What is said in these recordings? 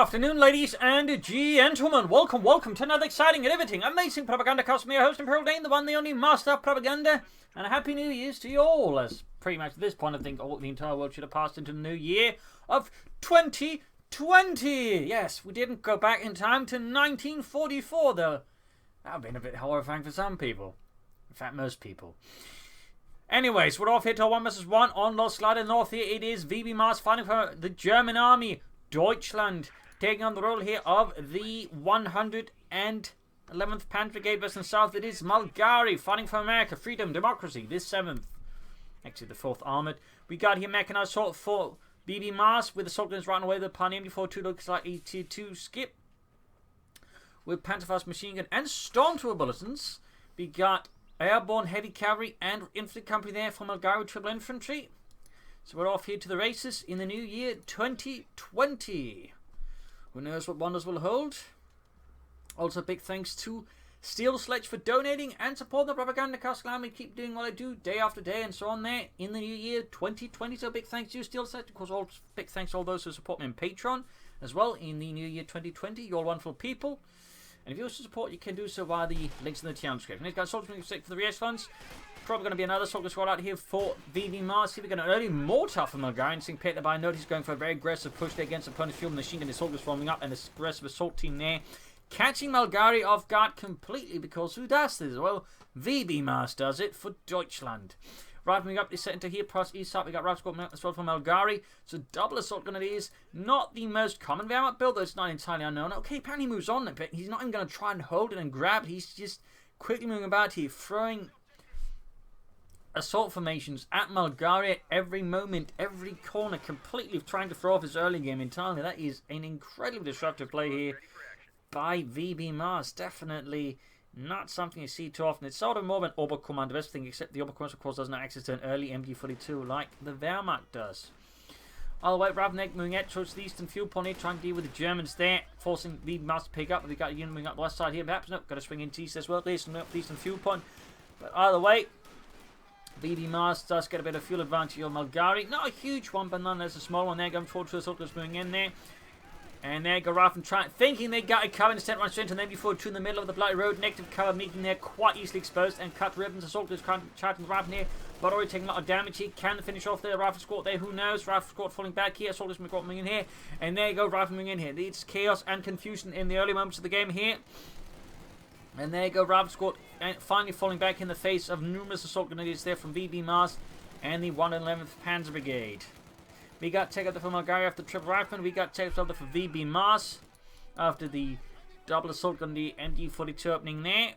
afternoon, ladies and gentlemen. Welcome to another exciting and riveting, amazing Propagandacast. Me, your host, Imperial Dane, the one, the only master of propaganda. And a happy New Year's to you all. As pretty much at this point, I think the entire world should have passed into the new year of 2020. Yes, we didn't go back in time to 1944, though. That would have been a bit horrifying for some people. In fact, most people. Anyways, we're off here to 1 vs 1 on Losgladen North here. It is VBmars fighting for the German army. Deutschland taking on the role here of the 111th Panzer Brigade West and South. It is Malgari fighting for America, freedom, democracy. This 7th, actually the 4th Armored. We got here Mechanized Assault for VBmars with the assault guns right away. The Pioneer MD42 looks like a tier 2 skip with Panzerfaust machine gun and Stormtrooper bulletins. We got Airborne Heavy Cavalry and Infantry Company there for Malgari Triple Infantry. So we're off here to the races in the new year 2020. Who knows what wonders will hold? Also, big thanks to Steel Sledge for donating and supporting the Propagandacast. Allow me to keep doing what I do day after day and so on there in the new year 2020. So big thanks to you, Steel Sledge. Of course, big thanks to all those who support me on Patreon as well in the new year 2020. You're wonderful people. And if you wish to support, you can do so via the links in the channel description. Next, guys, soldiers for the RS funds. Probably going to be another soldier squad out here for VBmars. Here we got an early mortar from Malgari. Seeing picked up by note, he's going for a very aggressive push there against opponent's field machine gun. His soldiers forming up, and the aggressive assault team there catching Malgari off guard completely, because who does this? Well, VBmars does it for Deutschland. Right, moving up the center here, plus east side, we got Rapscore as well from Malgari. So double assault gun it is. Not the most common VBmars build, though it's not entirely unknown. Okay, apparently he moves on a bit. He's not even going to try and hold it and grab it. He's just quickly moving about here, throwing assault formations at Malgari at every moment, every corner, completely trying to throw off his early game entirely. That is an incredibly disruptive play here by VBmars. Definitely not something you see too often. It's sort of more of an Oberkommando thing, except the Oberkommando, of course, doesn't have access to an early MG42 like the Wehrmacht does. All the way, Ravnik moving out towards the eastern fuel point here, trying to deal with the Germans there, forcing VBmars to pick up. We got a unit moving up the west side here, perhaps. Nope, got to swing into east as well, eastern fuel point. But either way, VBmars does get a bit of fuel advantage on Malgari. Not a huge one, but nonetheless a small one there. Going forward to the soldiers moving in there. And there go Ralph and thinking they got a cover, instead run straight into them before two in the middle of the bloody road. Negative cover, making there quite easily exposed and cut ribbons. The soldiers charging Ralph here, but already taking a lot of damage. He can finish off there. Ralph squad there, who knows? Ralph squad falling back here. Soldiers moving in here. And there you go, Ralph moving in here. It's chaos and confusion in the early moments of the game here. And there you go, Ralph squad finally falling back in the face of numerous assault grenadiers there from VBmars and the 111th Panzer Brigade. We got take up the from Malgari after triple rifleman. We got take up the for VBmars after the double assault gun, the MD42 opening there.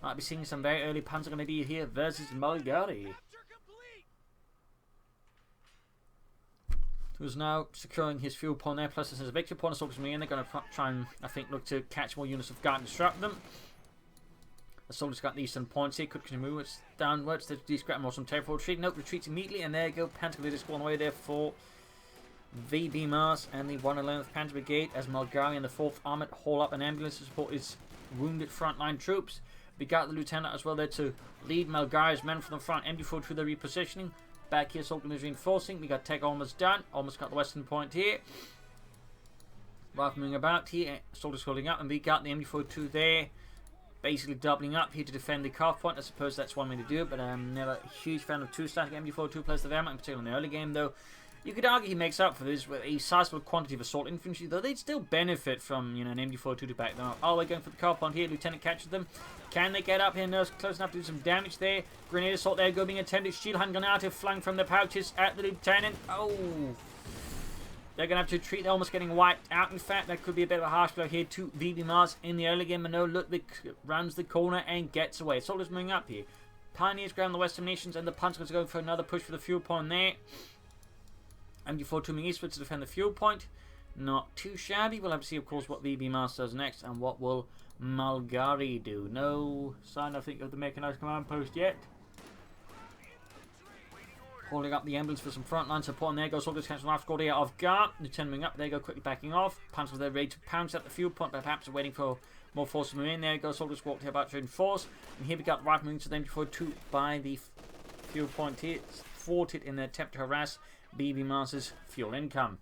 Might be seeing some very early Panzer Grenadier here versus Malgari, who's now securing his fuel point there. Plus, this is a victory point. Assault coming in. They're going to try and, I think, look to catch more units of guard and disrupt them. The soldiers got the eastern points here. Could move downwards to de-scrap more some terrible retreat. Nope, retreats immediately, and there you go. Panzer Brigade is going away there for VBmars and the 111th Panzer Brigade as Malgari and the 4th Armored haul up an ambulance to support his wounded frontline troops. We got the lieutenant as well there to lead Malgari's men from the front. MD4 through the repositioning. Back here, assault is reinforcing. We got tech almost done. Almost got the western point here. Right, moving about here. Soldiers holding up, and we got the MD42 there, basically doubling up here to defend the calf point. I suppose that's one way to do it, but I'm never a huge fan of two-static MD42 plus the Wehrmacht, in particular in the early game, though. You could argue he makes up for this with a sizable quantity of assault infantry, though they'd still benefit from, an MD42 to back them up. All the way going for the calf point here. Lieutenant catches them. Can they get up here? No, close enough to do some damage there. Grenade assault there, go being attempted. Shield handgun out, flung from the pouches at the lieutenant. Oh! They're going to have to retreat. They're almost getting wiped out. In fact, that could be a bit of a harsh blow here to VBmars in the early game. But no, Ludwig rounds the corner and gets away. Soldiers moving up here. Pioneers ground the Western nations, and the Panzers going for another push for the fuel point there. MD4 moving eastward to defend the fuel point. Not too shabby. We'll have to see, of course, what VBmars does next and what will Malgari do. No sign, I think, of the Mechanized command post yet. Holding up the ambulance for some frontline support, and there goes soldiers catching Ralph squad here off guard. Lieutenant moving up, there go quickly backing off. Panzers there ready to pounce at the fuel point, but perhaps waiting for more force to move in. There goes soldiers squad here about to reinforce. And here we got right moving to them before 2 by the fuel point here. It's thwarted in their attempt to harass VBmars' fuel income.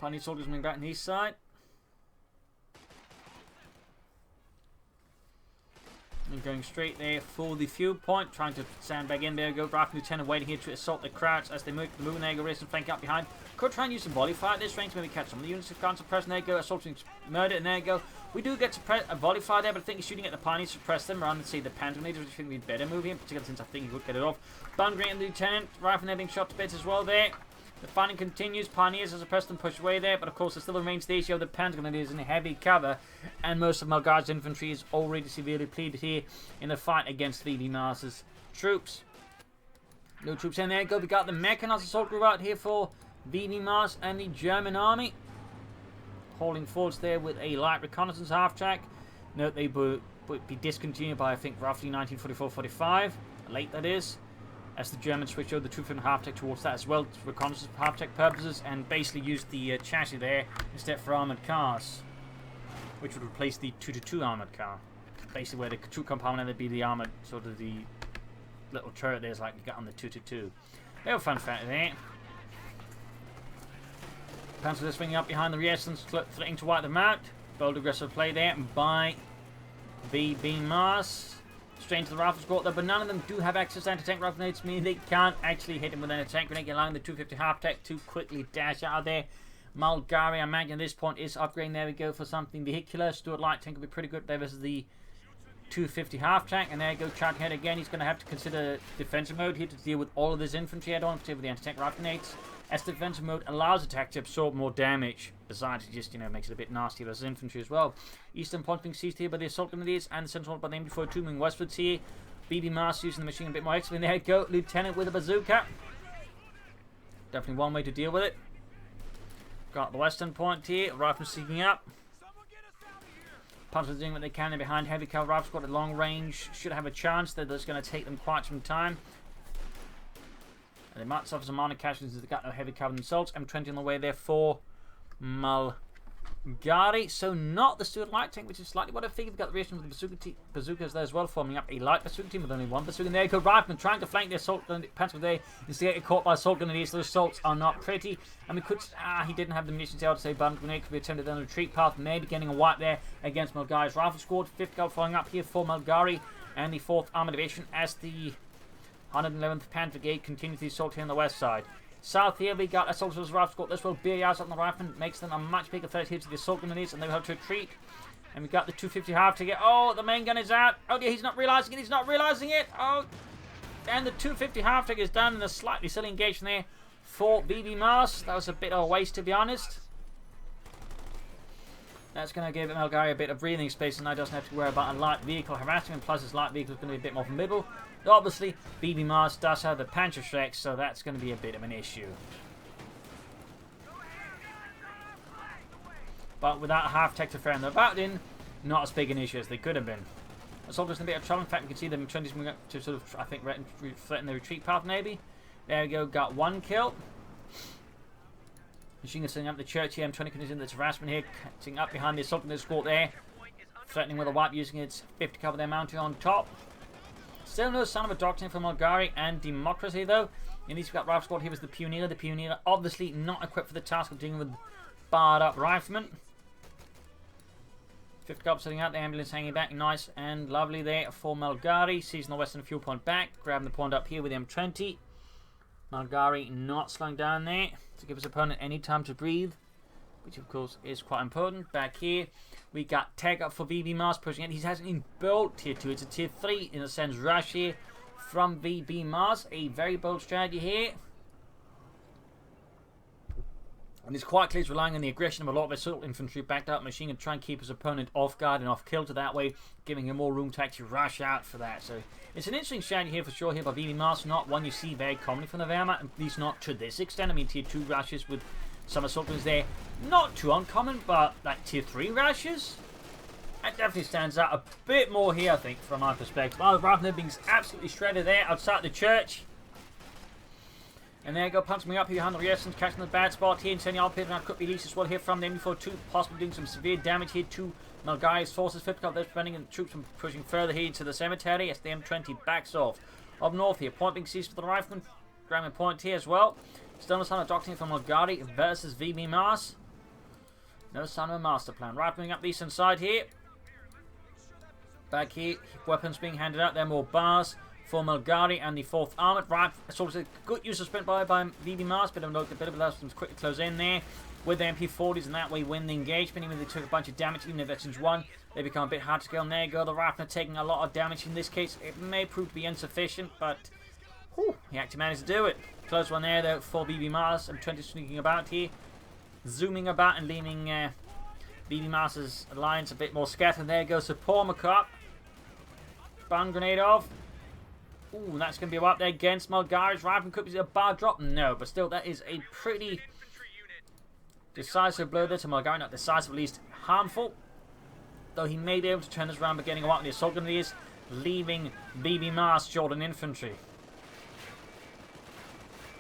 Pioneer soldiers moving back on the east side. And going straight there for the fuel point, trying to sandbag in. There we go. Rifle Lieutenant waiting here to assault the Krauts as they move the moon. There you go. Race and flank up behind. Could try and use some volley fire at this range to maybe catch some of the units of can't suppress. And there you go. Assaulting murder. And there you go. We do get a volley fire there, but I think he's shooting at the Pioneers to suppress them rather than say the Panther Leaders, which I think we'd better move him, particularly since I think he would get it off. Bungary and the Lieutenant. Rifle there being shot to bits as well there. The fighting continues. Pioneers as a person push away there, but of course it still remains the issue of the Pentagon is in heavy cover, and most of Malgari's infantry is already severely depleted here in the fight against VBmars' troops. No troops in there. Go. We got the Mechanized Assault Group out here for VBmars and the German army. Holding forwards there with a light reconnaissance half-track. Note they would be discontinued by I think roughly 1944-45. Late that is. As the Germans switch over the 250 half-tech towards that as well, for reconnaissance half-tech purposes, and basically use the chassis there instead for armoured cars, which would replace the 2-2 armoured car. Basically, where the troop compartment would be the armoured, sort of the little turret there's like you got on the 2-2. Little fun fact there. Panzer is swinging up behind the resistance, threatening to wipe them out. Bold aggressive play there by VBmars. Strange to the rifle squad though, but none of them do have access to anti-tank rifle grenades, meaning they can't actually hit him with an anti-tank grenade, allowing the 250 half-tech to quickly dash out of there. Malgari, I imagine at this point, is upgrading. There we go for something vehicular. Stuart Light Tank will be pretty good there versus the 250 half-tank. And there you go, charging ahead again. He's going to have to consider defensive mode here to deal with all of this infantry head-on, particularly with the anti-tank rifle grenades. As defensive mode allows attack to absorb more damage. Besides, it just, makes it a bit nasty versus infantry as well. Eastern point being seized here by the assault grenadiers and the central by the MB-42 moving westwards here. VBmars using the machine a bit more excellent. There you go, Lieutenant with a bazooka. Definitely one way to deal with it. Got the western point here. Rifles seeking up. Panzers doing what they can in behind. Heavy cover rifles got a long range. Should have a chance. That's going to take them quite some time. And they might suffer some minor casualties as they got no heavy cover themselves. M20 on the way there for Malgari. So not the Stuart Light Tank, which is slightly what I figured. We've got the reaction with the bazookas there as well, forming up a light bazooka team with only one bazooka. And there you go, Rifleman trying to flank the assault panzer there. Instead get caught by assault grenadiers. Those assaults are not pretty. And we could, he didn't have the munitions to say button grenade could be attempted down the retreat path. Maybe getting a wipe there against Malgari's rifle squad. 5th gun following up here for Malgari and the 4th Armoured Division as the 111th Panther Brigade continues the assault here on the west side. South here we got assaulters rifle squad. This will be out on the rifleman, makes them a much bigger threat here to the assault grenadiers, and they will have to retreat. And we got the 250 half to get. Oh, the main gun is out. Oh dear, he's not realizing it. He's not realizing it. Oh, and the 250 half is done in a slightly silly engagement there for VBmars. That was a bit of a waste, to be honest. That's going to give Malgari a bit of breathing space, and now doesn't have to worry about a light vehicle harassing him. Plus, his light vehicle is going to be a bit more formidable. Obviously, VBmars does have the Panzerschreck, so that's going to be a bit of an issue. But without a half-tech to ferry them about in, not as big an issue as they could have been. Assaulters in a bit of trouble. In fact, we can see them trying to sort of, I think, threaten the retreat path, maybe. There we go, got one kill. Machine gun setting up the church here. M20 continues in the harassment here, catching up behind the assault in the squad there. Threatening with a wipe, using its 50 cover there, mounting on top. Still no sign of a doctrine from Malgari and Democracy, though. In these, we've got rifle squad here was the Pioneer. The Pioneer obviously not equipped for the task of dealing with barred up riflemen. 5th Gulp setting out, the ambulance hanging back, nice and lovely there for Malgari. Seizing the western fuel point back, grabbing the point up here with M20. Malgari not slowing down there to give his opponent any time to breathe, which of course is quite important. Back here, we got tag up for VBmars pushing it. He hasn't even built tier 2, it's a tier 3 in a sense rush here from VBmars. A very bold strategy here. And it's quite clear he's relying on the aggression of a lot of assault infantry backed up machine gun to try and keep his opponent off guard and off kilter that way, giving him more room to actually rush out for that. So it's an interesting strategy here for sure here by VBmars, not one you see very commonly from the Wehrmacht, at least not to this extent. I mean, tier 2 rushes with some assault guns there, not too uncommon, but like tier 3 rushes, that definitely stands out a bit more here, I think, from my perspective. Oh, the rifleman being absolutely shredded there outside the church. And there you go, punching me up here behind the resistance, catching the bad spot here, and sending out pit, and could be released as well here from the MB-42, possibly doing some severe damage here to Malgari's forces. 5th Cup, they're preventing the troops from pushing further here into the cemetery as the M20 backs off. Up north here, point being seized for the rifleman, grabbing a point here as well. Still no sign of doctrine from Malgari versus VBmars. No sign of a master plan. Right, moving up the eastern side here. Back here, weapons being handed out. There are more bars for Malgari and the 4th Armoured. Right, it's also a good use of sprint by VBmars, but a bit of less to quickly close in there with the MP40s, and that way win the engagement. Even if they took a bunch of damage, even if veterans won, they become a bit hard to kill. And there you go, the Rifleman taking a lot of damage in this case. It may prove to be insufficient, but whew, he actually managed to do it. Close one there though for VBmars. I'm 20 sneaking about here, zooming about and leaving VBmars' lines a bit more scattered. There goes the Paul McCart. Bang grenade off. Ooh, that's going to be up there against Malgari's Rifleman. Could be a bar drop. No, but still, that is a pretty decisive blow there to Malgari. Not decisive, at least harmful. Though he may be able to turn this around by getting away with the assault grenadiers, leaving VBmars short on infantry.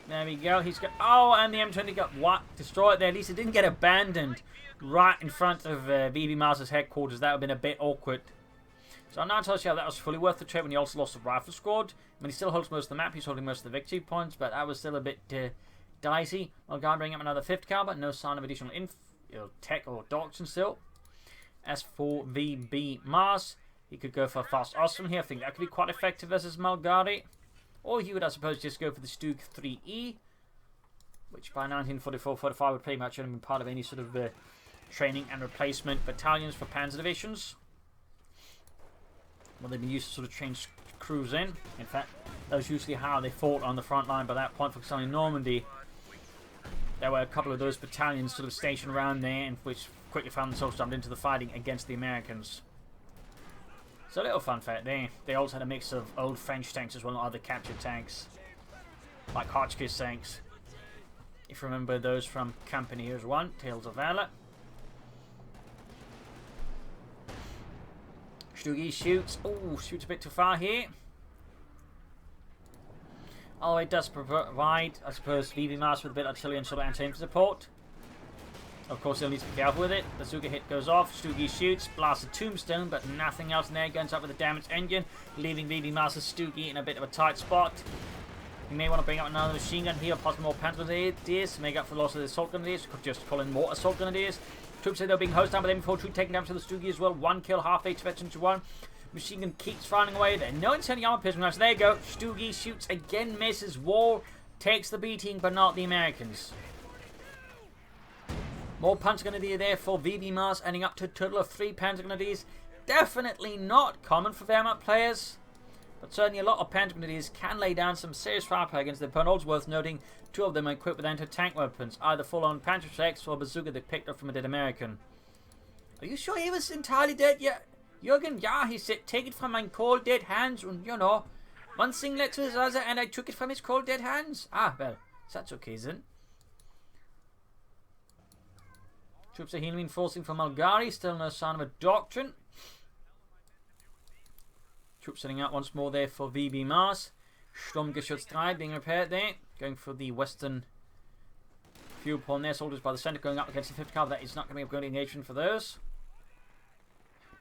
There we go. He's got. Oh, and the M20 got what? Destroyed there. At least it didn't get abandoned right in front of VBmars' headquarters. That would have been a bit awkward. So I'm not entirely sure that was fully worth the trade when he also lost the rifle squad. I mean, he still holds most of the map. He's holding most of the victory points, but that was still a bit dicey. Malgari bringing up another 5th caliber. No sign of additional tech or doctrine still. As for VBmars, he could go for a fast Ostrom here. I think that could be quite effective versus Malgari. Or he would, I suppose, just go for the Stug 3E, which by 1944-45 would pretty much have been part of any sort of training and replacement battalions for panzer divisions. Well, they've been used to sort of train crews in. In fact, that was usually how they fought on the front line by that point. For example, in Normandy, there were a couple of those battalions sort of stationed around there, and which quickly found themselves jumped into the fighting against the Americans. So a little fun fact there. They also had a mix of old French tanks as well, and other captured tanks, like Hotchkiss tanks. If you remember those from Campaniers 1, Tales of Valor. Stugi shoots. Oh, shoots a bit too far here. Although it does provide, I suppose, VBmars with a bit of artillery and sort of anti-infantry support. Of course, they'll need to be careful with it. Bazooka hit goes off. Stugi shoots. Blasts a tombstone, but nothing else in there. Guns up with a damaged engine, leaving VBmars' Stugi in a bit of a tight spot. You may want to bring up another machine gun here, possibly more panzer grenadiers to make up for the loss of the assault grenadiers. Could just call in more assault grenadiers. Troops say they're being hosed down by the M4 troop, taking down to the Stugi as well. 1 kill, half 8 veterans to 1. Machine gun keeps firing away there. No incendiary armor piercing rounds. There you go. Stugi shoots again, misses. Wall takes the beating, but not the Americans. More Panzer Grenadier there for VBmars, ending up to a total of 3 Panzer Grenadiers. Definitely not common for Wehrmacht players, but certainly a lot of Panzer Grenadiers can lay down some serious firepower against their opponents. Worth noting, 2 of them are equipped with anti-tank weapons, either full-on Panzer Shreks or bazooka they picked up from a dead American. Are you sure he was entirely dead yet? Jürgen, yeah, he said, take it from my cold dead hands, and you know, one thing led to the other, and I took it from his cold dead hands. Ah, well, that's okay then. Troops are healing reinforcing from Malgari, still no sign of a doctrine. Troops setting out once more there for VBmars. Sturmgeschütz 3 being repaired there, going for the western fuel pond there. Soldiers by the centre going up against the 5th caliber. That is not going to be a good engagement for those.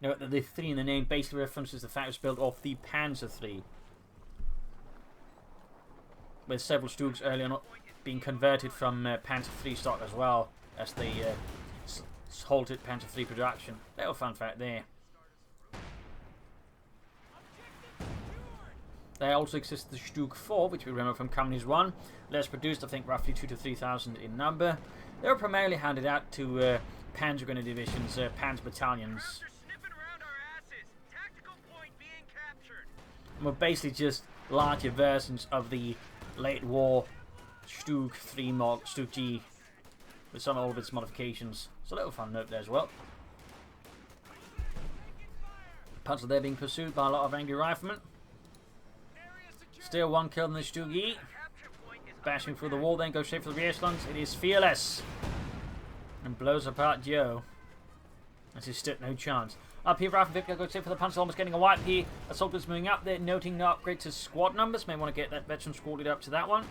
Note that the 3 in the name basically references the fact it was built off the Panzer III, with several Stugs earlier on being converted from Panzer III stock as well as the halted Panzer III production. Little fun fact there. There also exists the Stug 4, which we remember from Companies 1. Less produced, I think roughly 2,000 to 3,000 in number. They were primarily handed out to Panzer Grenadier divisions, Panzer battalions. And were basically just larger versions of the late war Stug 3 mod, Stug G, with some of its modifications. So a little fun note there as well. Panzer there being pursued by a lot of angry riflemen. Still 1 kill in the Stugi. Bashing through the wall, then goes straight for the rear slungs. It is fearless. And blows apart Joe. As he stood no chance. Up here, Rifle Victor goes straight for the Panzer, almost getting a wipe here. Assaulters moving up there, noting no upgrade to squad numbers. May want to get that veteran squadded up to that one.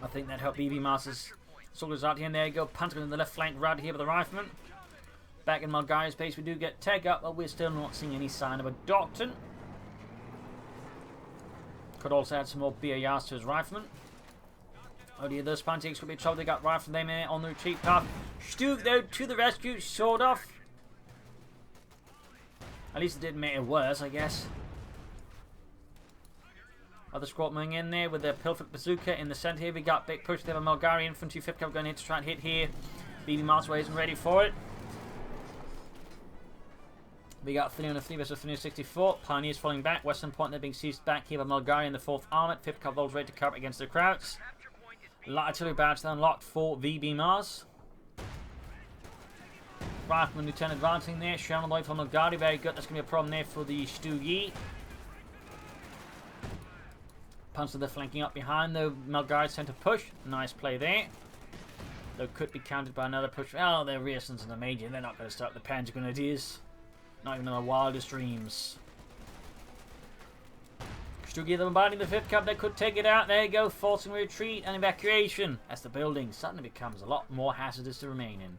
I think that helped VBmars' soldiers out here. And there you go. Panzer in the left flank, right here with the rifleman. Back in Malgari's base, we do get Teg up, but we're still not seeing any sign of a doctrine. Could also add some more BARs to his rifleman. Oh dear, those Pantiers could be trouble. They got right from them on the retreat path. Stuke, though, to the rescue, sort of. At least it didn't make it worse, I guess. Other squad moving in there with their Pilfered Bazooka in the centre here. We got big push there by Malgari infantry. 5th Cav going in to try and hit here. VBmars isn't ready for it. We got 303 versus 364. Pioneers falling back. Western Point, they're being seized back here by Malgari in the 4th Armoured. 5th Cav ready to cover against the Krauts. Light artillery barracks unlocked for VBmars. Rifleman Lieutenant advancing there. Sherman away from Malgari. Very good. That's going to be a problem there for the Stugee. Panzer, they're flanking up behind though. Malgari centre push. Nice play there. Though could be countered by another push. Oh, they're Rearsons and the Major. They're not going to stop the Panzer Grenadiers. Not even in their wildest dreams. Stugee, they're bombarding the 5th Cav. They could take it out. There you go. Forcing retreat and evacuation. As the building suddenly becomes a lot more hazardous to remain in.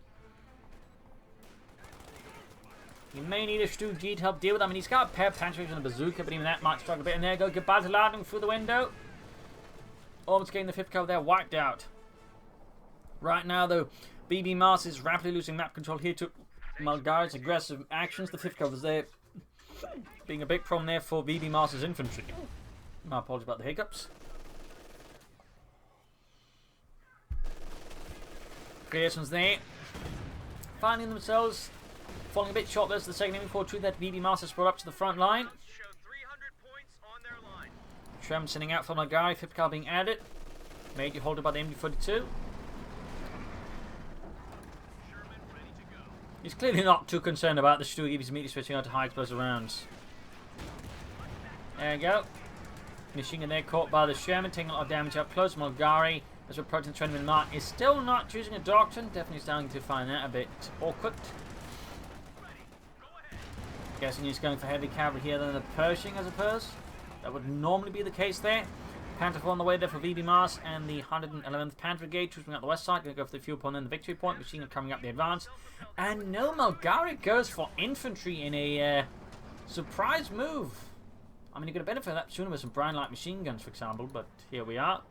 You may need a Stugee to help deal with that. I mean, he's got a pair of tanks and a bazooka, but even that might struggle a bit. And there you go. Goodbye to Loudon through the window. Almost getting the 5th Cav there wiped out. Right now, though, VBmars is rapidly losing map control here to Malgari's aggressive actions. The 5th Cav is there being a big problem there for VBmars' infantry. My apologies about the hiccups. Creations there. Finding themselves falling a bit short versus the second enemy for truth that VBmars has brought up to the front line. Sherman sending out for Malgari, 5th Cav being added. Major holded by the MD-42. He's clearly not too concerned about the Stugee. He's immediately switching out to high explosive rounds. There you go. Machine gun there caught by the Sherman, taking a lot of damage up close. Malgari, as we're approaching the 20-minute mark, is still not choosing a doctrine. Definitely starting to find that a bit awkward. Guessing he's going for heavy cavalry here than the Pershing, I suppose. That would normally be the case there. Panther on the way there for VBmars and the 111th Panther Brigade, choosing out the west side. Going to go for the fuel point and then the victory point. Machine gun coming up the advance. And no, Malgari goes for infantry in a surprise move. I mean, you're going to benefit that sooner with some Brown Light machine guns, for example, but here we are.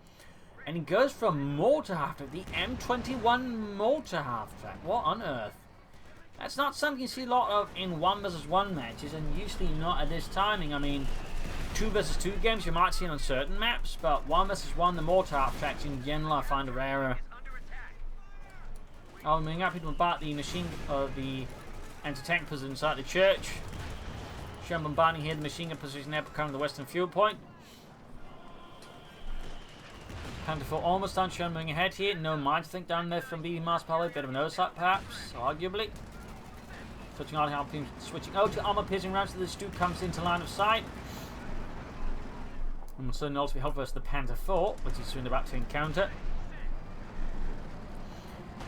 And he goes for mortar half track, the M21 mortar half track. What on earth? That's not something you see a lot of in 1 versus 1 matches, and usually not at this timing. I mean, 2 versus 2 games you might see on certain maps, but 1 versus 1, the mortar half tracks in general I find are rarer. I'm moving up about the machine of the anti-tank position inside the church. Sherman bombarding here the machine gun position there, becoming the western fuel point. Panther 4 almost done. Sherman moving ahead here. No mines, I think, down there from VBmars probably. Bit of an oversight, perhaps, arguably. Switching out, switching out to armor piercing rounds so the Stu comes into line of sight. And will certainly also be helpful versus the Panther 4, which he's soon about to encounter.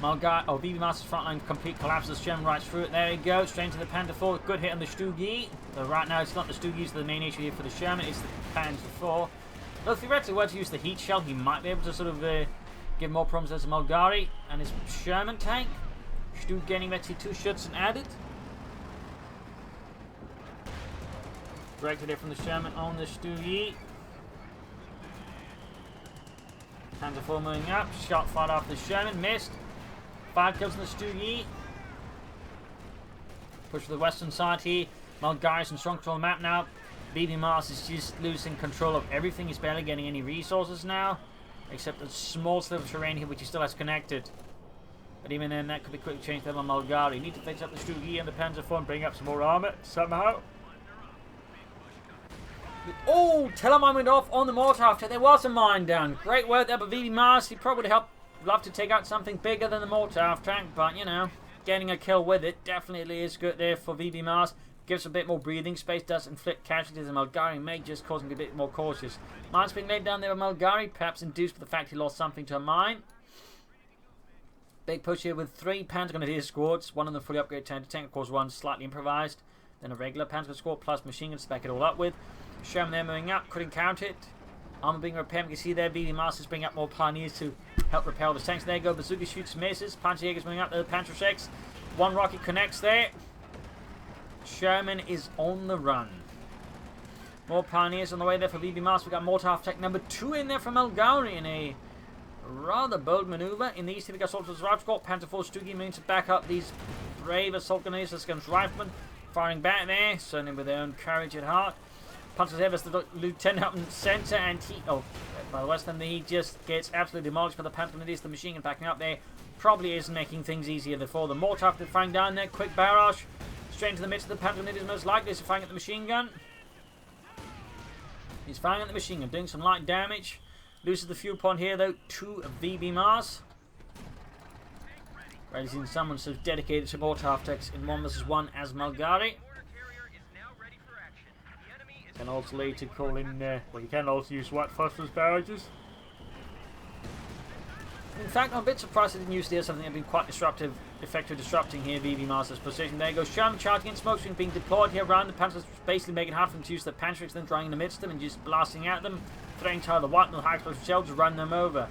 VBmars' frontline complete collapses. Sherman right through it. There you go. Straight into the Panther 4. Good hit on the Stugee. But right now it's not the Stugees the main issue here for the Sherman. It's the Panther 4. Though theoretically, were to use the heat shell, he might be able to sort of give more problems as a Malgari and his Sherman tank. Stu getting that T2 Schutzen added. Directed it from the Sherman on the Stugee. Panther 4 moving up. Shot fired off the Sherman. Missed. 5 kills on the Stugee. Push to the western side here. Malgari's in strong control of the map now. VBmars is just losing control of everything. He's barely getting any resources now. Except a small sliver of terrain here which he still has connected. But even then that could be quickly changed there on Malgari. Need to fix up the Stugee and the Panzer 4 and bring up some more armor somehow. Oh, Telemine went off on the mortar after there was a mine down. Great work there by VBmars. He probably would love to take out something bigger than the mortar half track, but you know, getting a kill with it definitely is good there for VBmars. Gives a bit more breathing space, does inflict casualties, and Malgari may just cause him to be a bit more cautious. Mines being laid down there by Malgari, perhaps induced by the fact he lost something to a mine. Big push here with 3 Panther Grenadier squads, one of them fully upgraded tank, of course one slightly improvised, then a regular Panther squad plus machine guns to back it all up with. Sherman there moving up, couldn't count it. Armor being repaired, you can see there VBmars is bringing up more pioneers to help repel the tanks. There you go, Bazooka shoots, misses. Panzer Jäger's moving up, the Panther 6. One rocket connects there. Sherman is on the run. More pioneers on the way there for VBmars. We've got mortar half tech number 2 in there from Malgari in a rather bold maneuver in the easterly assault of the Rifle Squad. Panther Force Stoogie means to back up these brave assault grenadiers against riflemen. Firing back there, certainly with their own courage at heart. Punches ahead as the lieutenant up in the centre, and he... Oh, by the west, then he just gets absolutely demolished by the Panther grenadiers. The machine gun backing up there probably isn't making things easier for them. More after firing down there. Quick barrage. Straight into the midst of the Panther grenadiers, most likely. Is firing at the machine gun. He's firing at the machine gun, doing some light damage. Loses the fuel point here, though, to VBmars. Raising someone so dedicated support half-techs in 1v1 as Malgari. Can also later call in, well, you can also use white phosphorus barrages. In fact, I'm a bit surprised I didn't use this. Something that had been quite disruptive, effective disrupting here, VBmars' position. There goes Sherman charging in, smoke screen being deployed here around the Panthers, basically making it hard for them to use the Pantrix, then drawing in the midst of them and just blasting at them, threatening to the white and the high explosive shells to run them over.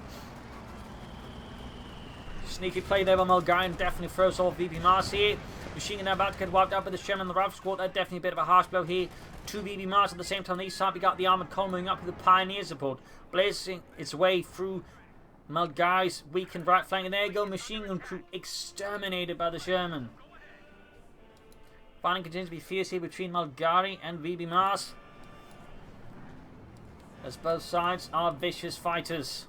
Sneaky play there by Malgari, definitely throws off VBmars here. Machine gun now about to get wiped out by the Sherman and the Rifle Squad. That's definitely a bit of a harsh blow here to VBmars. At the same time, on the east side, we got the armoured column moving up with the Pioneer support, blazing its way through Malgari's weakened right flank. And there you go, machine gun crew exterminated by the Sherman. Fighting continues to be fierce here between Malgari and VBmars, as both sides are vicious fighters.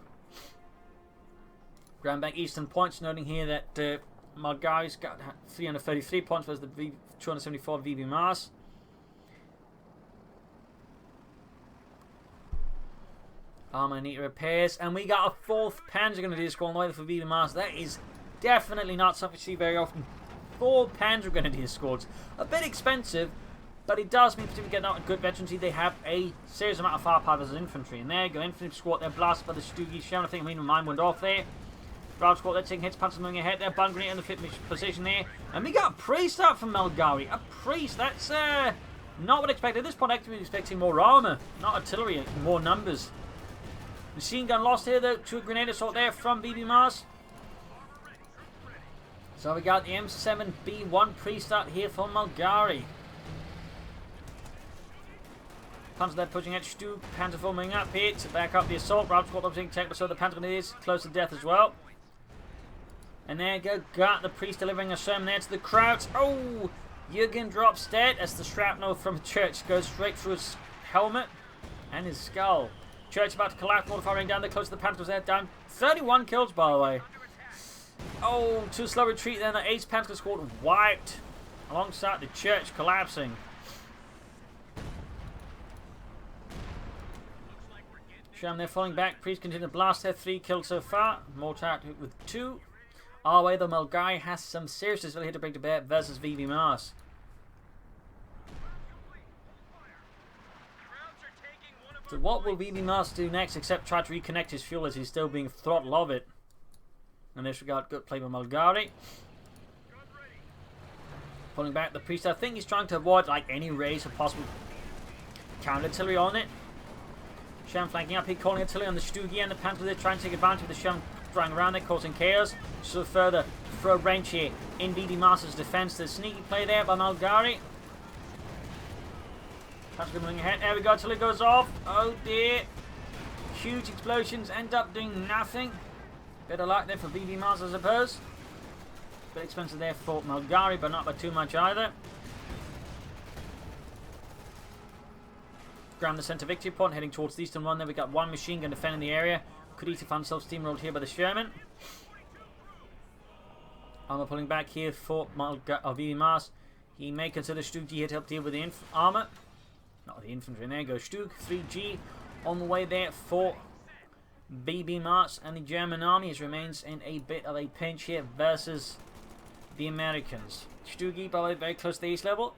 Ground back eastern points, noting here that Malgari's got 333 points versus the 274 VBmars. Armour need repairs, and we got a fourth Panzer Grenadier squad on the way for VBmars. That is definitely not something you see very often. 4 Panzer Grenadier squads. A bit expensive, but it does mean particularly getting out a good veterancy. They have a serious amount of firepower as infantry. And there you go, infantry squad. They're blasted by the Stoogie shell. I think mine went off there. Rifle squad, they're taking hits, Panthers moving ahead there. Bun grenade in the fit position there. And we got a priest out from Malgari. A priest, that's not what I expected. At this point, actually expecting more armour, not artillery, more numbers. Machine gun lost here though, to a grenade assault there from VBmars. So we got the M7B1 priest out here for Malgari. Panther there pushing at Stu, Panther forming up here to back up the assault. Rifle squad obviously technical, so the Panther is close to death as well. And there you go, got the priest delivering a sermon there to the crowds. Oh, Jürgen drops dead as the shrapnel from Church goes straight through his helmet and his skull. Church about to collapse, mortar firing down there, close to the Panthers there, down 31 kills by the way. Oh, too slow retreat then, the Ace Panther squad wiped alongside the Church collapsing. Sham there falling back, priest continue to blast there, 3 kills so far, mortar with 2. Our way though, Malgari has some serious disability here to bring to bear versus VBmars. So what will VBmars do next except try to reconnect his fuel as he's still being throttled of it? In this regard, good play by Malgari. Pulling back the priest, I think he's trying to avoid like any raise of possible counter artillery on it. Sham flanking up here, calling artillery on the Stoogie and the Panther. They're trying to take advantage of the Sham throwing around there, causing chaos. So further throw a wrench here in VBmars' defense. The sneaky play there by Malgari. Panther moving ahead. There we go, artillery goes off. Oh dear. Huge explosions end up doing nothing. Bit of luck there for VBmars, I suppose. Bit expensive there for Malgari, but not by too much either. Ground the centre victory point, heading towards the eastern one. There we got one machine gun defending the area. Could easily find himself steamrolled here by the Sherman. Armour pulling back here for VBmars. He may consider Stug here to help deal with the armour. Not the infantry. And there goes Stug. 3G on the way there for VBmars. And the German army remains in a bit of a pinch here versus the Americans. Stug, by the way, very close to the east level.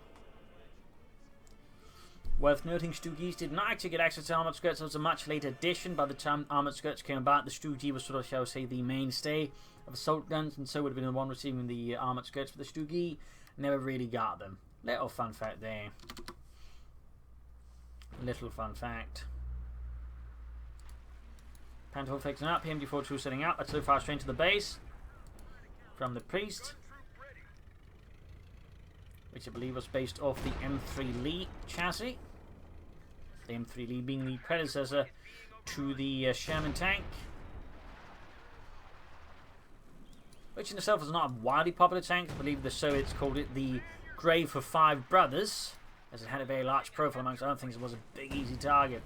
Worth noting, Stugis did not actually get access to armoured skirts. It was a much later addition. By the time armoured skirts came about, the Stugi was sort of, shall we say, the mainstay of assault guns, and so would have been the one receiving the armoured skirts. For the Stugi never really got them. Little fun fact there. Little fun fact. Panther fixing up, PMD-42 setting up. That's so far straight to the base from the priest, which I believe was based off the M3 Lee chassis. The M3 Lee being the predecessor to the Sherman tank. which in itself is not a wildly popular tank. I believe the Soviets called it the Grave for Five Brothers, as it had a very large profile amongst other things. It was a big, easy target.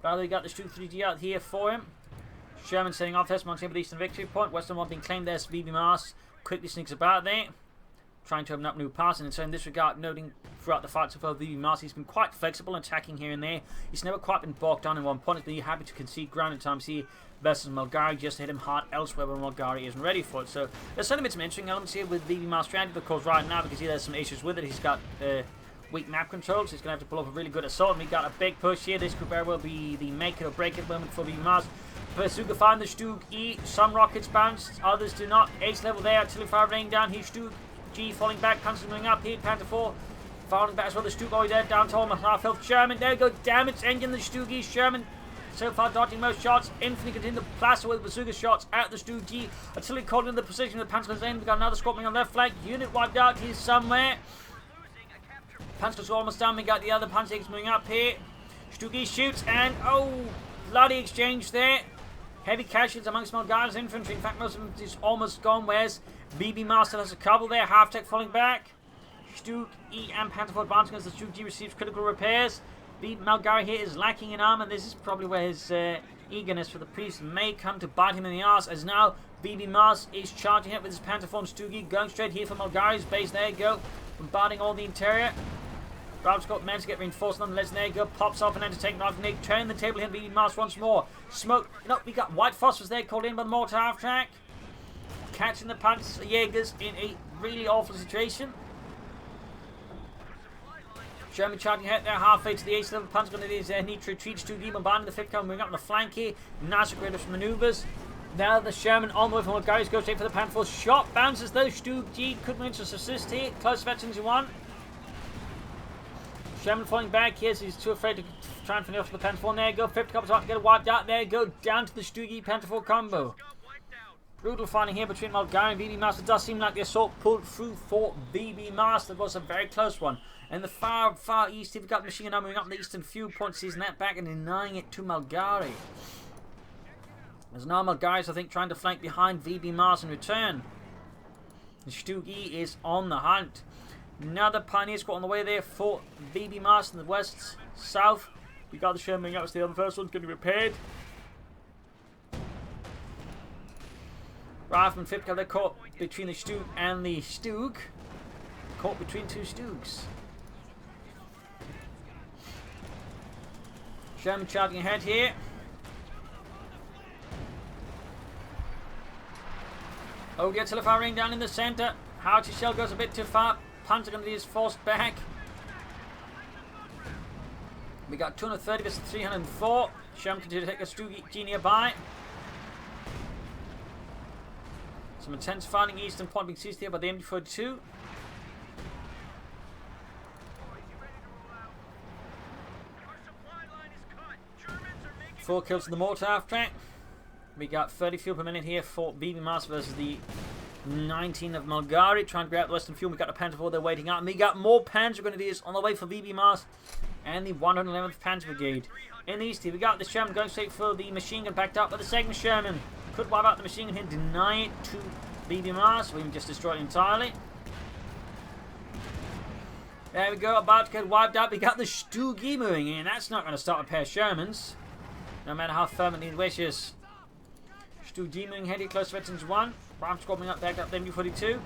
Rather, we got the Stu 3G out here for him. Sherman setting off this, mounting up at Eastern Victory Point. Western one being claimed. There's VBmars. Quickly sneaks about there, trying to open up new paths. And so in this regard, noting throughout the fight so far, VBmars, he's been quite flexible, attacking here and there. He's never quite been bogged down in one point. He's been happy to concede ground at times here versus Malgari, just to hit him hard elsewhere when Malgari isn't ready for it. So there's certainly been some interesting elements here with VBmars stranded, of course, right now, because there's some issues with it. He's got weak map control, so he's going to have to pull off a really good assault. And we got a big push here. This could very well be the make it or break it moment for VBmars. Bazooka find the Stug E. Some rockets bounced, others do not. Ace level there, artillery fire raining down. He's Stug G falling back, Panzer moving up here. Panther 4 falling back as well. The Stug already there, down to almost half health. Sherman, there you go, damage engine. The Stug E. Sherman so far dodging most shots. Infantry continue to plaster with bazooka shots at the Stug G. Artillery called into the position of the Panzer in. We got another squad on the left flank. Unit wiped out here somewhere. Panzer's almost done. We got the other Panzer moving up here. Stug E shoots and oh, bloody exchange there. Heavy casualties amongst Malgari's infantry. In fact, most of them is almost gone. Whereas VBmars still has a couple there. Half-tech falling back. Stug E and Panther 4 advancing as the Stug G receives critical repairs. Malgari here is lacking in armor. This is probably where his eagerness for the priest may come to bite him in the arse. As now VBmars is charging it with his Panther 4 and Stug E, going straight here for Malgari's base. There you go. Bombarding all the interior. Brow's got men to get reinforced nonetheless. There you go. Pops off and then to take knife. Nick turn the table here. VBmars once more. Smoke. No, we got white phosphorus there called in by the mortar half track. Catching the Panzer Jaegers in a really awful situation. Sherman charging ahead there, halfway to the ace level. Panzer going to need to retreat. Stug E bombarding the 5th column, moving up on the flank here. Nice aggressive maneuvers. Now the Sherman on the way from Malgari's goes straight for the Panther 4. Shot bounces though. Stug G could win to assist here. Close veterans in one. Sherman falling back here, so he's too afraid to try and finish off the Panther 4. There you go. 5th couple's about to get it wiped out. There you go. Down to the Stug E Panther 4 combo. Brutal fighting here between Malgari and VBmars. It does seem like the assault pulled through for VBmars. That was a very close one. And the far east, you've got machine gun moving up the eastern few points, seizing that back and denying it to Malgari. There's now Malgari's, I think, trying to flank behind VBmars in return. And Stug E is on the hunt. Another Pioneer squad on the way there for VBmars in the west, south. We got the Sherman moving up as the other first one's going to be repaired. Rifleman 5th they're caught between the Stug and the Stug. Caught between two Stugs. Sherman charging ahead here. Oh, gets a firing down in the center. Howitzer shell goes a bit too far. Panzer going to be forced back. We got 230 versus 304. Sherman continue to take a Stug G nearby. Some intense fighting eastern point being seized here by the MD42. Four kills in the mortar half track. We got 30 fuel per minute here for VBmars versus the 19 of Malgari. Trying to grab the western fuel. We got the Panther 4 there waiting out. And we got more Panzer Grenadiers on the way for VBmars and the 111th Panzer Brigade. In the east here, we got the Sherman going straight for the machine gun, backed up by the 2nd Sherman. Could wipe out the machine gun here, deny it to VBmars. We can just destroy it entirely. There we go, about to get wiped out. We got the Stug E moving in. That's not going to stop a pair of Shermans, no matter how fervently it wishes. Stug G moving ahead here, close to veterans 1. Ram squad moving up, back up the MD42.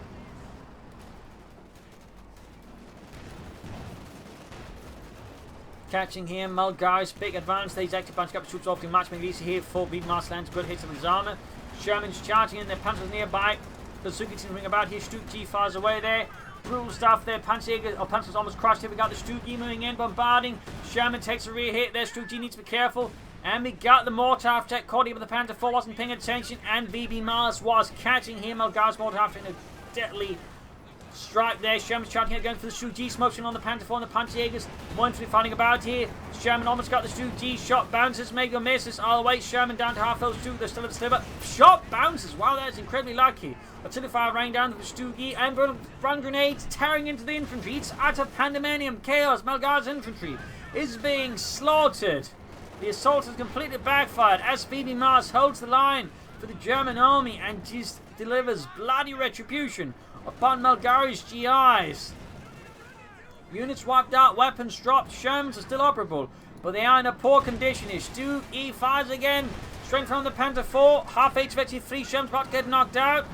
Catching here, Malgari's big advance. These active bunch up troops off the matchmaking easy here for VBmars lands. Good hits of his armor. Sherman's charging in, their Panzers nearby. Bazooka team ring about here. Stug G fires away there. Brutal stuff there. Panzer's almost crushed here. We got the Stug G moving in, bombarding. Sherman takes a rear hit there. Stug G needs to be careful. And we got the mortar half tech caught here, but the Panther 4 wasn't paying attention. And VBmars was catching him. Malgari's mortar half tech in a deadly strike there. Sherman's charging it, going for the Stug G, smoking on the Panther 4 and the Panzer Jaegers. Wonderfully fighting about here. Sherman almost got the Stug G. Shot bounces, mega misses all the way. Sherman down to half health. Stug, they're still at the sliver. Shot bounces. Wow, that's incredibly lucky. Artillery fire raining down to the Stug G and run grenades tearing into the infantry. It's utter pandemonium, chaos. Malgari's infantry is being slaughtered. The assault has completely backfired as VBmars holds the line for the German army, and just delivers bloody retribution upon Malgari's GIs. Units wiped out, weapons dropped, Shermans are still operable, but they are in a poor condition. His Stu E fires again. Strength from the Panther 4. Half HVT 3 Shermans about to get knocked out.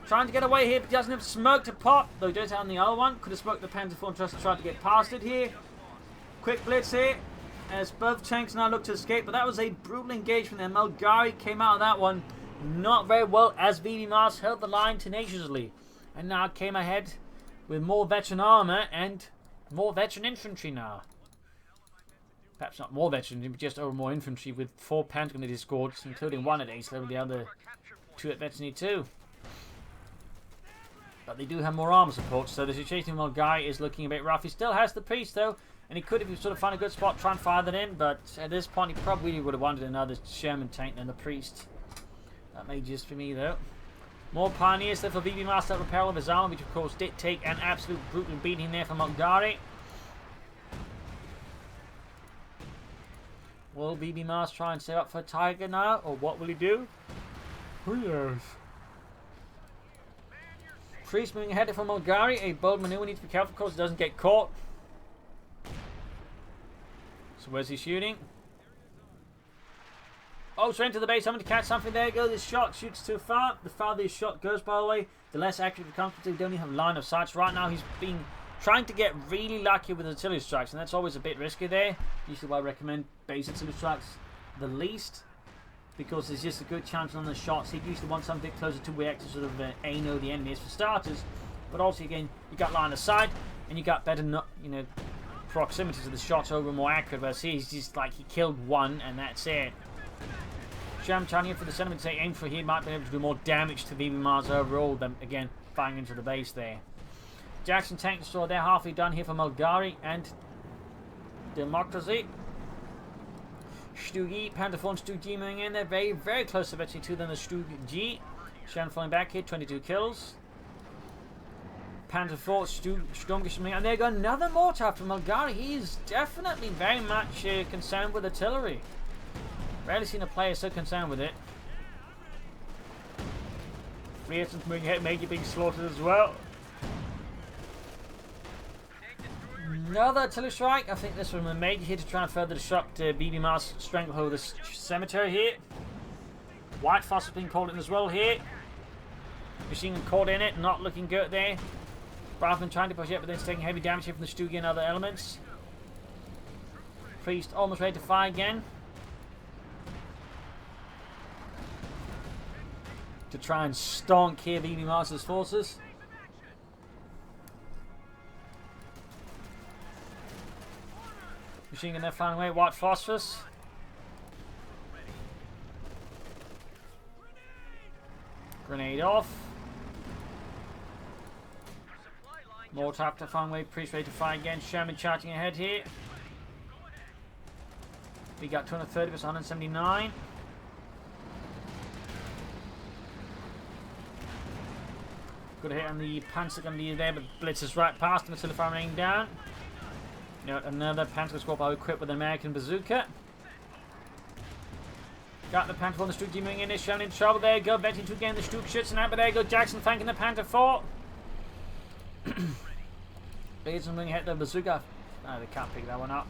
Trying to get away here, but he doesn't have smoke to pop. Though he does have on the other one. Could have smoked the Panther 4 and just tried to get past it here. Quick blitz here. As both tanks now look to escape, but that was a brutal engagement there. Malgari came out of that one not very well as VBmars held the line tenaciously. And now came ahead with more veteran armor and more veteran infantry now. Perhaps not more veteran, but just over more infantry with 4 Pentagon escorts, including 1 at ace level, the other 2 at veteran 2. But they do have more armor support, so the situation with Malgari is looking a bit rough. He still has the priest though, and he could, if he sort of find a good spot, try and fire that in, but at this point he probably would have wanted another Sherman tank than the priest. That may just be me though. More pioneers there for VBmars that repel of his armor, which of course did take an absolute brutal beating there from Malgari. Will VBmars try and set up for Tiger now, or what will he do? Who knows? Priest moving ahead from Malgari, a bold maneuver, needs to be careful, of course it doesn't get caught. So where's he shooting? Oh, straight into the base, somebody to catch something. There you go, this shot shoots too far. The farther this shot goes, by the way, the less accurate it becomes, because we don't even have line of sight. So right now he's been trying to get really lucky with artillery strikes, and that's always a bit risky there. Usually why I recommend base artillery strikes the least, because there's just a good chance on the shots. He'd usually want something closer to react to sort of ANO the enemies for starters, but also again, you got line of sight, and you got better, proximity to the shots over more accurate, whereas he's just like, he killed one, and that's it. Sham Chania for the sentiment to aim for here might be able to do more damage to VBmars overall than, again, firing into the base there. Jackson tank destroyer there, halfway done here for Malgari and Democracy. Stu-G, Panther 4 and Stu-G moving in there, very, very close to veteran 2 than the Stu-G. Shan falling back here, 22 kills. Panther 4, Sturmgeschütz, and there you go, another mortar after Malgari. He is definitely very much concerned with artillery. Rarely seen a player so concerned with it. Frierson's moving ahead, Major being slaughtered as well. Another artillery strike. I think this was a Major here to try and further disrupt VBmars' stranglehold of the cemetery here. White Phosphorus being called in as well here. Machine gun caught in it, not looking good there. Brathman trying to push it, but then it's taking heavy damage here from the Stugi and other elements. Priest almost ready to fire again. To try and stonk here VBmars' forces. Machine gun there firing away, White Phosphorus. Grenade off. More tap to firing away, Priest ready to fire again. Sherman charging ahead here. We got 230 versus 179. Good hit on the Panzer gun leader there, but blitzes right past him until the fire raining down. Another Panzer squad equipped with an American bazooka. Got the Panther 4 and the Stuk moving in, is shown in trouble. There you go, betting to again the Stuk shoots and out, but there you go, Jackson flanking the Panther 4. Beards moving ahead the bazooka. Oh, they can't pick that one up.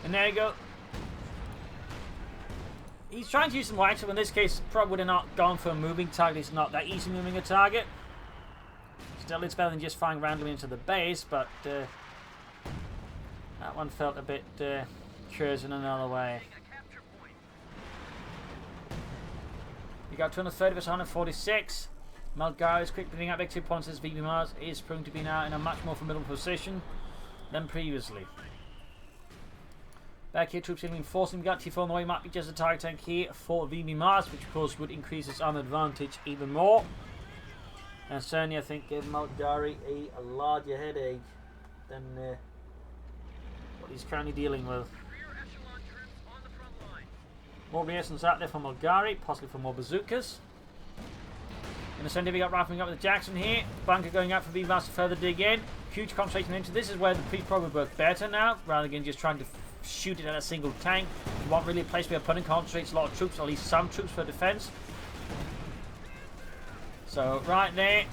And there you go. He's trying to use some white, so in this case, probably would have not gone for a moving target. It's not that easy moving a target. Still, it's better than just firing randomly into the base, but that one felt a bit curious in another way. You got 230 versus 146. Malgari is quick picking up back 2 points as VBmars is proving to be now in a much more formidable position than previously. Back here, troops reinforcing. We got T4 on the way, might be just a target tank here for VBmars, which of course would increase its armor advantage even more. And certainly, I think, gave Malgari a larger headache than what he's currently dealing with. More reasons out there for Malgari, possibly for more bazookas. In the center, we got rifling up with the Jackson here. Bunker going out for VBmars to further dig in. Huge concentration into this is where the Priest probably work better now, rather than just trying to shoot it at a single tank. You want really a place where your opponent concentrates a lot of troops, or at least some troops for defense. So right there,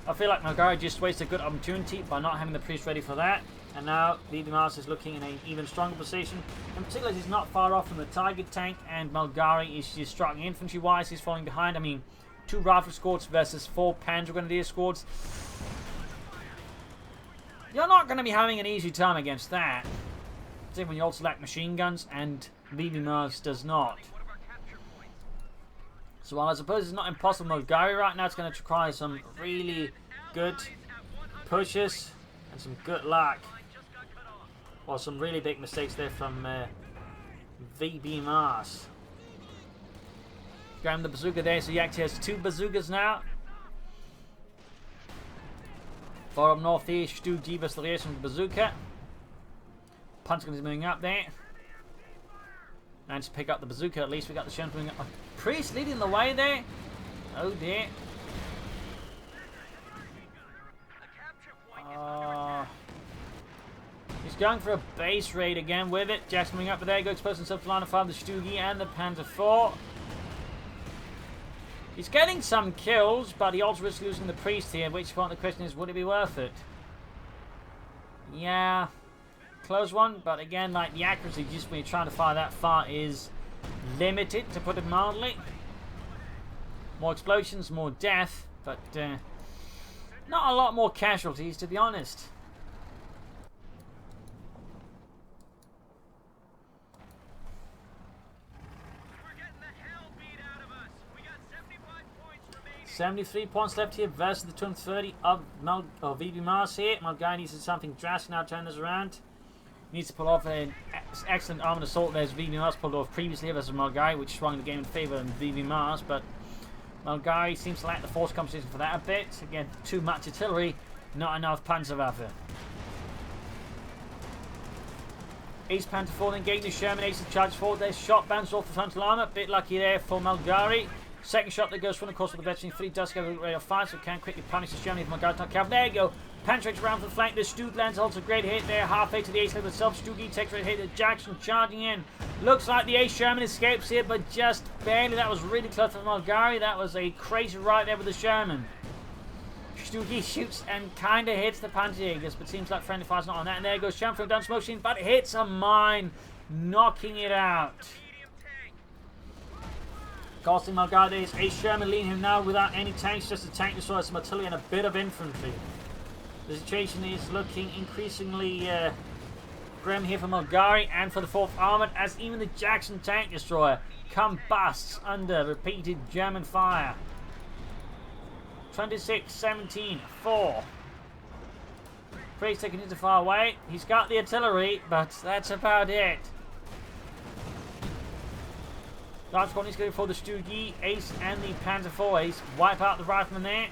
I feel like Malgari just wasted a good opportunity by not having the priest ready for that. And now VBmars is looking in an even stronger position. In particular, he's not far off from the target tank, and Malgari is just struggling infantry-wise. He's falling behind. I mean, 2 rifle squads versus 4 Panzer Grenadier squads. You're not going to be having an easy time against that. Particularly when you also lack machine guns, and VBmars does not. So while I suppose it's not impossible, Malgari right now, it's going to require some really good pushes and some good luck. Or some really big mistakes there from VBmars. Grab the bazooka there, so he actually has 2 bazookas now. For up northeast, Stu Jeebus the race from the bazooka. Punchkin is moving up there. And to pick up the bazooka, at least we got the Shen moving up. Priest leading the way there. Oh dear. He's going for a base raid again with it. Jackson moving up there, go expose himself to line of fire, the Stugi and the Panzer IV. He's getting some kills, but he also risks losing the priest here, at which point the question is, would it be worth it? Yeah, close one, but again, like, the accuracy just when you're trying to fire that far is limited, to put it mildly. More explosions, more death, but not a lot more casualties, to be honest. We're getting the hell beat out of us. We got 75 points remaining. 73 points left here versus the 230 of VBmars here. Malgari needs to do something drastic now to turn this around. Needs to pull off an excellent armored assault as VBmars pulled off previously versus Malgari, which swung the game in favour of VBmars, but Malgari seems to lack the force compensation for that a bit. Again, too much artillery, not enough Panzerwaffe. Ace Panther 4 then getting the Sherman, Ace of charge forward. There's shot bounced off the frontal armour. Bit lucky there for Malgari. Second shot that goes from the course of the veteran 3 does go ready to fire, so can quickly punish the Sherman if Malgari not careful. There you go. Penetrates around the flank. The Stug lands also a great hit there. Halfway to the ace level itself. Stugi takes a hit. The Jackson charging in. Looks like the ace Sherman escapes here, but just barely. That was really close for Malgari. That was a crazy right there with the Sherman. Stugi shoots and kind of hits the Panzerjägers, but seems like friendly fire's not on that. And there goes Sherman from down smoke machine, but hits a mine, knocking it out. Costing Malgari's ace Sherman, leading him now without any tanks, just a tank destroyer, some artillery, and a bit of infantry. The situation is looking increasingly grim here for Malgari and for the 4th Armoured, as even the Jackson tank destroyer combusts under repeated German fire. 26, 17, 4. Priest taking it far away. He's got the artillery, but that's about it. Large squad needs to go for the Stugi, Ace, and the Panzer IV Ace. Wipe out the rifleman there.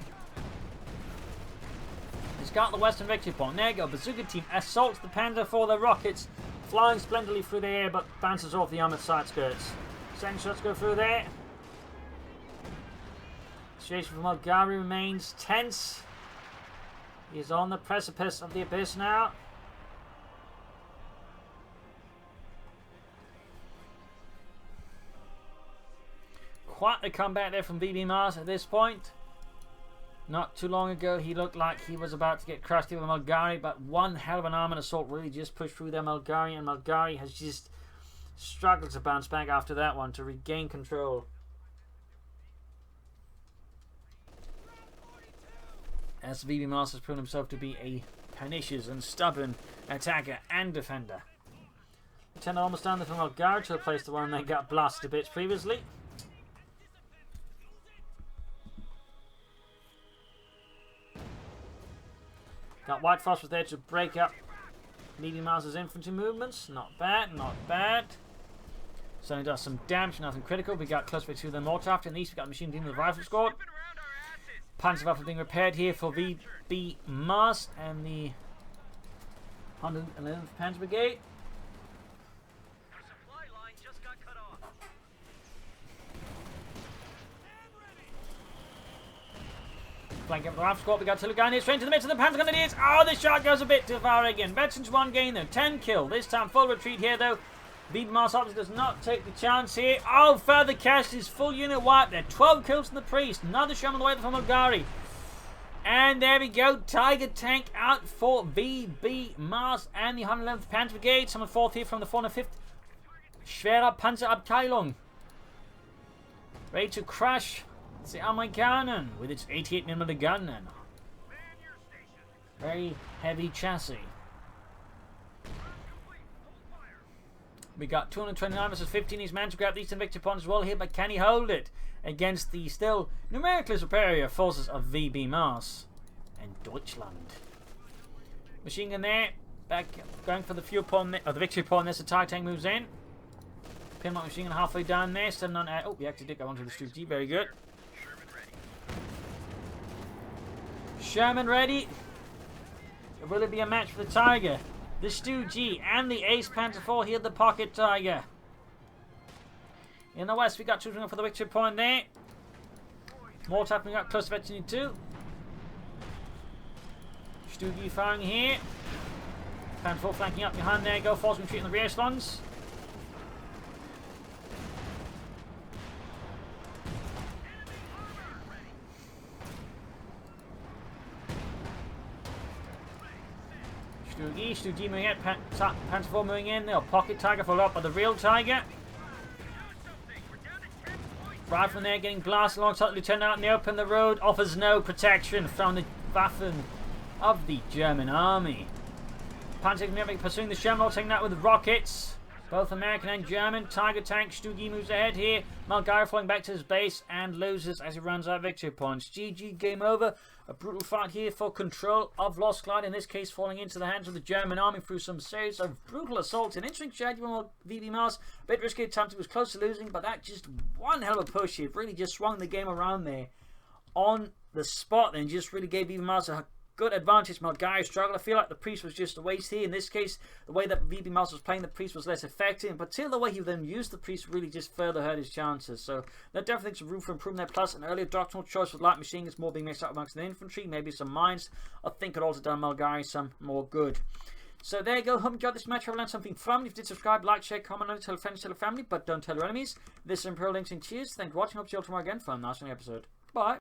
He's got the Western victory point. There you go. Bazooka team assaults the Panzer IV. The rockets flying splendidly through the air, but bounces off the armoured side skirts. Second shots go through there. The situation for Malgari remains tense. He's on the precipice of the abyss now. Quite the comeback there from VBmars at this point. Not too long ago, he looked like he was about to get crushed here with Malgari, but one hell of an armoured assault really just pushed through there, Malgari, and Malgari has just struggled to bounce back after that one to regain control. As VBmars has proven himself to be a pernicious and stubborn attacker and defender. Lieutenant almost down there for Malgari to replace the one that got blasted to bits previously. Got White Phosphorus there to break up VBmars' infantry movements. Not bad, not bad. Certainly does some damage, nothing critical. We got close to the mortar after. At least we got machine team with the rifle squad. Panzerwaffe being repaired here for VBmars and the 111th Panzer Brigade. Flanking up the rifle squad, we got Tilugani straight into the midst of the Panzer Grenadiers. Oh, this shot goes a bit too far again. Veterans 1 gain though, 10 kill. This time full retreat here though. VBmars obviously does not take the chance here. Oh, further cast his full unit wipe there. 12 kills from the priest. Another shot on the way from Malgari. And there we go. Tiger tank out for VBmars and the 111th Panzer Brigade. Someone fourth here from the 405th Schwerer Panzerabteilung. Ready to crash the Amerikanen with its 88mm gun then. Very heavy chassis. We got 229 versus 15. He's managed to grab these 10 victory points as well here, but can he hold it against the still numerically superior forces of VBmars and Deutschland? Machine gun there, back going for the fuel point, or the victory point. There's the TIE tank moves in. Pinlock machine gun halfway down there, still on. Oh, we actually did go onto the Stu-G. Very good. Sherman ready. Will it be a match for the Tiger? The Stu-G and the Ace Panther 4 here, the Pocket Tiger. In the west, we got two for the victory point there. More tapping up close to Veteran 2. Stu-G firing here. Panther 4 flanking up behind there. Go force retreat in the rear echelons. Stu-G moving in, Panther 4 moving in, they'll Pocket Tiger followed up by the real Tiger. Right from there, getting blasted alongside the Lieutenant out in the open. The road offers no protection from the Waffen of the German army. Panzer pursuing the Sherman, taking that with rockets. Both American and German. Tiger tank, Stu-G moves ahead here. Malgari falling back to his base and loses as he runs out of victory points. GG, game over. A brutal fight here for control of Lost Clyde, in this case falling into the hands of the German army through some series of brutal assaults. An interesting strategy from VBmars. A bit risky attempt, it was close to losing, but that just one hell of a push here. Really just swung the game around there on the spot and just really gave VBmars a good advantage. Malgari struggled. I feel like the priest was just a waste here. In this case, the way that VBmars was playing the priest was less effective, but still the way he then used the priest really just further hurt his chances. So there definitely some room for improvement there. Plus an earlier doctrinal choice with light machine guns more being mixed up amongst the infantry, maybe some mines. I think it also done Malgari some more good. So there you go. Hope you enjoyed this match. I've learned something from it. If you did, subscribe, like, share, comment on it, tell friends, tell family, but don't tell your enemies. This is Imperial Links and cheers. Thanks for watching. Hope to see you all tomorrow again for a nice episode. Bye.